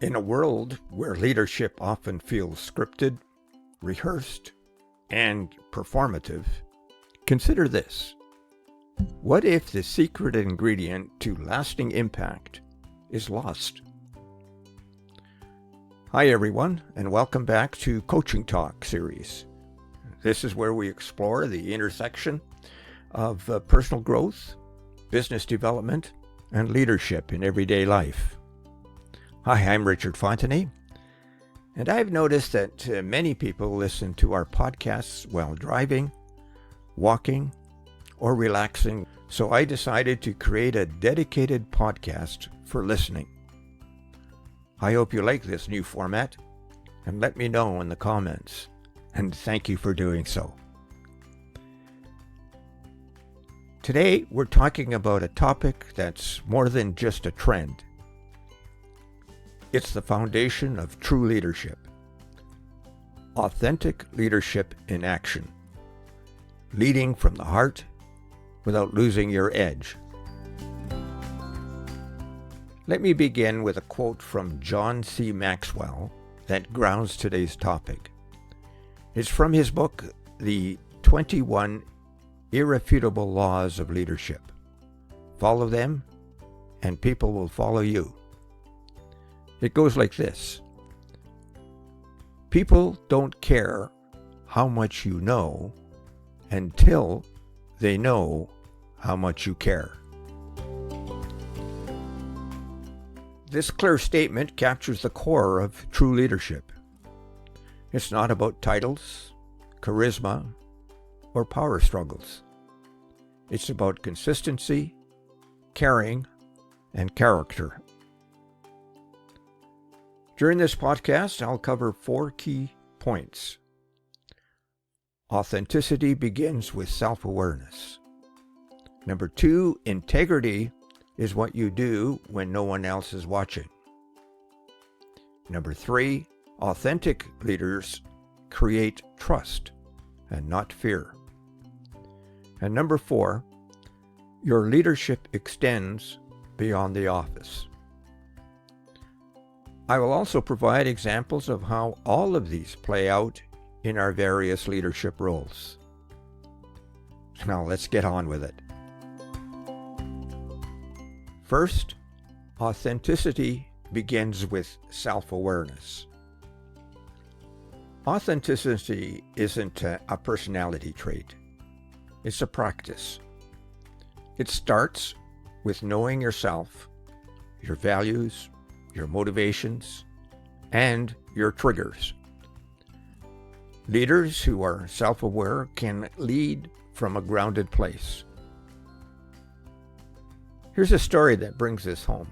In a world where leadership often feels scripted, rehearsed, and performative, consider this. What if the secret ingredient to lasting impact is lost? Hi everyone, and welcome back to Coaching Talk series. This is where we explore the intersection of personal growth, business development, and leadership in everyday life. Hi, I'm Richard Fontenay, and I've noticed that many people listen to our podcasts while driving, walking, or relaxing, so I decided to create a dedicated podcast for listening. I hope you like this new format, and let me know in the comments, and thank you for doing so. Today, we're talking about a topic that's more than just a trend. It's the foundation of true leadership. Authentic leadership in action. Leading from the heart without losing your edge. Let me begin with a quote from John C. Maxwell that grounds today's topic. It's from his book, The 21 Irrefutable Laws of Leadership. Follow them, and people will follow you. It goes like this. People don't care how much you know until they know how much you care. This clear statement captures the core of true leadership. It's not about titles, charisma, or power struggles. It's about consistency, caring, and character. During this podcast, I'll cover 4 key points. Authenticity begins with self-awareness. Number 2, integrity is what you do when no one else is watching. Number 3, authentic leaders create trust and not fear. And number 4, your leadership extends beyond the office. I will also provide examples of how all of these play out in our various leadership roles. Now let's get on with it. First, authenticity begins with self-awareness. Authenticity isn't a personality trait. It's a practice. It starts with knowing yourself, your values, your motivations, and your triggers. Leaders who are self-aware can lead from a grounded place. Here's a story that brings this home.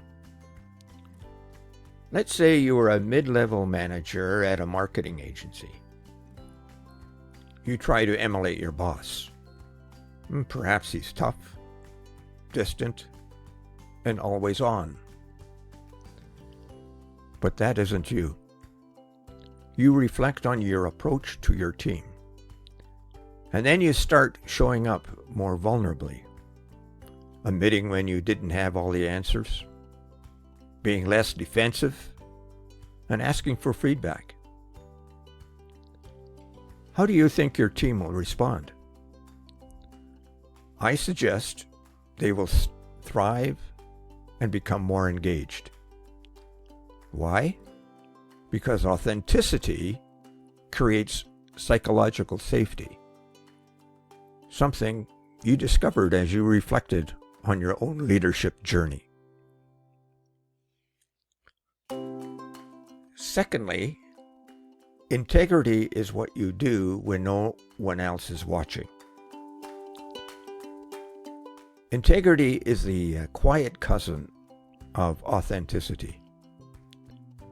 Let's say you are a mid-level manager at a marketing agency. You try to emulate your boss. Perhaps he's tough, distant, and always on. But that isn't you. You reflect on your approach to your team. And then you start showing up more vulnerably, admitting when you didn't have all the answers, being less defensive, and asking for feedback. How do you think your team will respond? I suggest they will thrive and become more engaged. Why? Because authenticity creates psychological safety. Something you discovered as you reflected on your own leadership journey. Secondly, integrity is what you do when no one else is watching. Integrity is the quiet cousin of authenticity.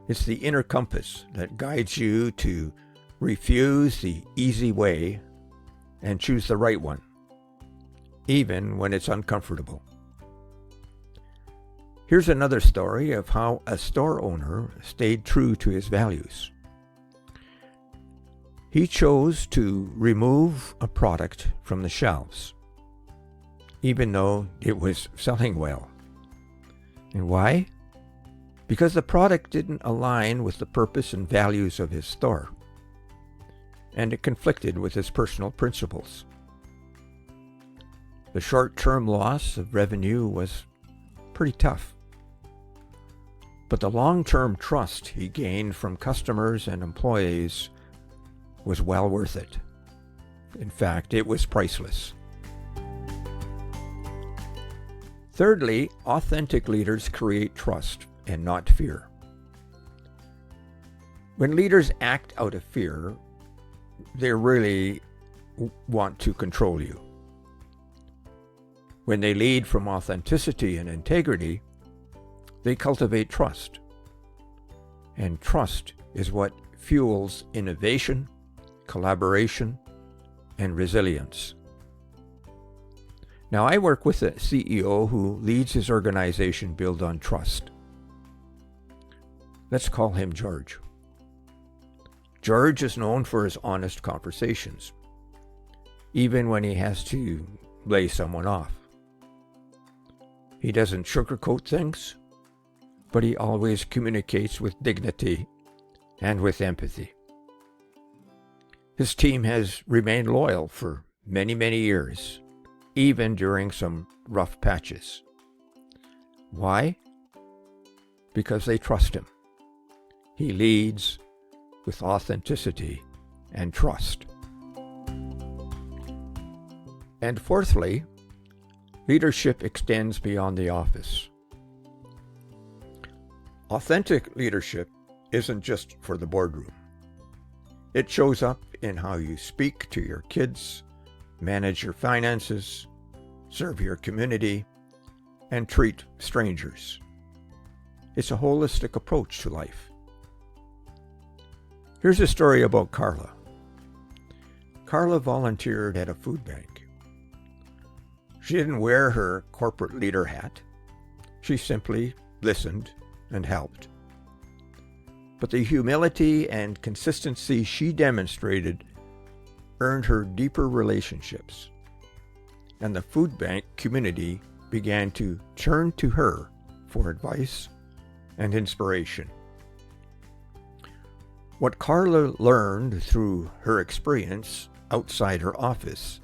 It's the inner compass that guides you to refuse the easy way and choose the right one, even when it's uncomfortable. Here's another story of how a store owner stayed true to his values. He chose to remove a product from the shelves, even though it was selling well. And why? because the product didn't align with the purpose and values of his store, and it conflicted with his personal principles. The short-term loss of revenue was pretty tough, but the long-term trust he gained from customers and employees was well worth it. In fact, it was priceless. Thirdly, authentic leaders create trust and not fear. When leaders act out of fear, they really want to control you. When they lead from authenticity and integrity, they cultivate trust. And trust is what fuels innovation, collaboration, and resilience. Now, I work with a CEO who leads his organization built on trust. Let's call him George. George is known for his honest conversations, even when he has to lay someone off. He doesn't sugarcoat things, but he always communicates with dignity and with empathy. His team has remained loyal for many, many years, even during some rough patches. Why? Because they trust him. He leads with authenticity and trust. And fourthly, leadership extends beyond the office. Authentic leadership isn't just for the boardroom. It shows up in how you speak to your kids, manage your finances, serve your community, and treat strangers. It's a holistic approach to life. Here's a story about Carla. Carla volunteered at a food bank. She didn't wear her corporate leader hat. She simply listened and helped. But the humility and consistency she demonstrated earned her deeper relationships, and the food bank community began to turn to her for advice and inspiration. What Carla learned through her experience outside her office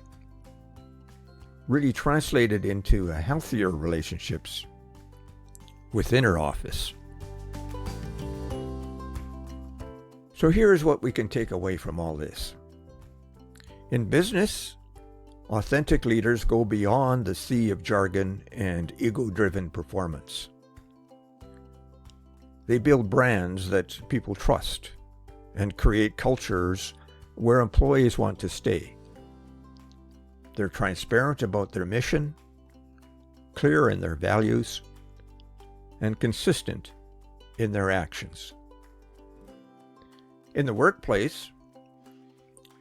really translated into a healthier relationships within her office. So here's what we can take away from all this. In business, authentic leaders go beyond the sea of jargon and ego-driven performance. They build brands that people trust and create cultures where employees want to stay. They're transparent about their mission, clear in their values, and consistent in their actions. In the workplace,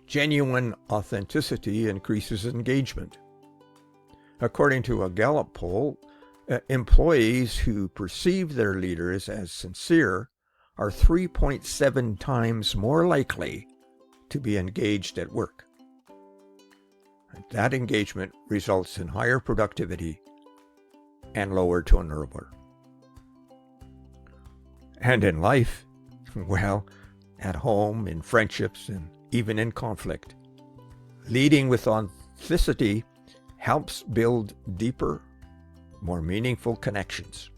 genuine authenticity increases engagement. According to a Gallup poll, employees who perceive their leaders as sincere are 3.7 times more likely to be engaged at work. That engagement results in higher productivity and lower turnover. And in life, well, at home, in friendships, and even in conflict, leading with authenticity helps build deeper, more meaningful connections.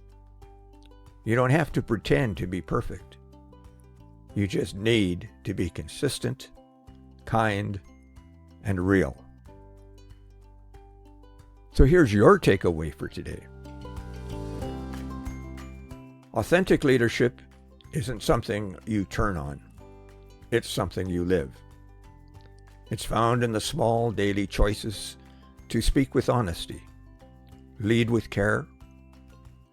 You don't have to pretend to be perfect. You just need to be consistent, kind, and real. So here's your takeaway for today. Authentic leadership isn't something you turn on. It's something you live. It's found in the small daily choices to speak with honesty, lead with care,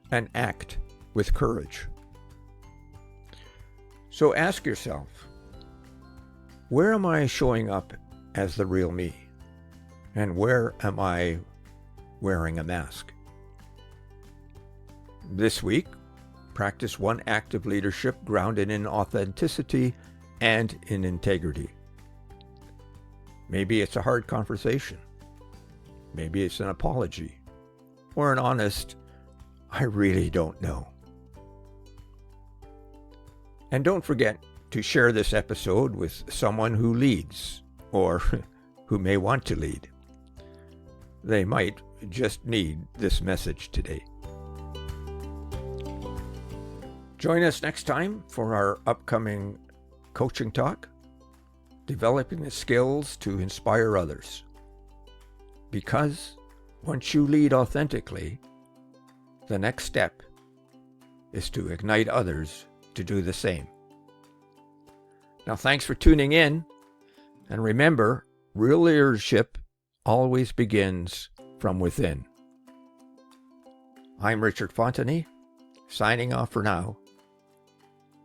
and act with courage. So ask yourself, where am I showing up as the real me? And where am I wearing a mask? This week, practice one act of leadership grounded in authenticity and in integrity. Maybe it's a hard conversation. Maybe it's an apology or an honest, I really don't know. And don't forget to share this episode with someone who leads or who may want to lead. They might just need this message today. Join us next time for our upcoming coaching talk, Developing the Skills to Inspire Others. Because once you lead authentically, the next step is to ignite others to do the same. Now, thanks for tuning in. And remember, real leadership always begins from within. I'm Richard Fontenay, signing off for now.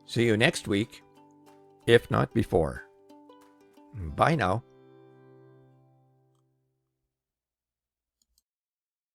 See you next week, if not before. Bye now.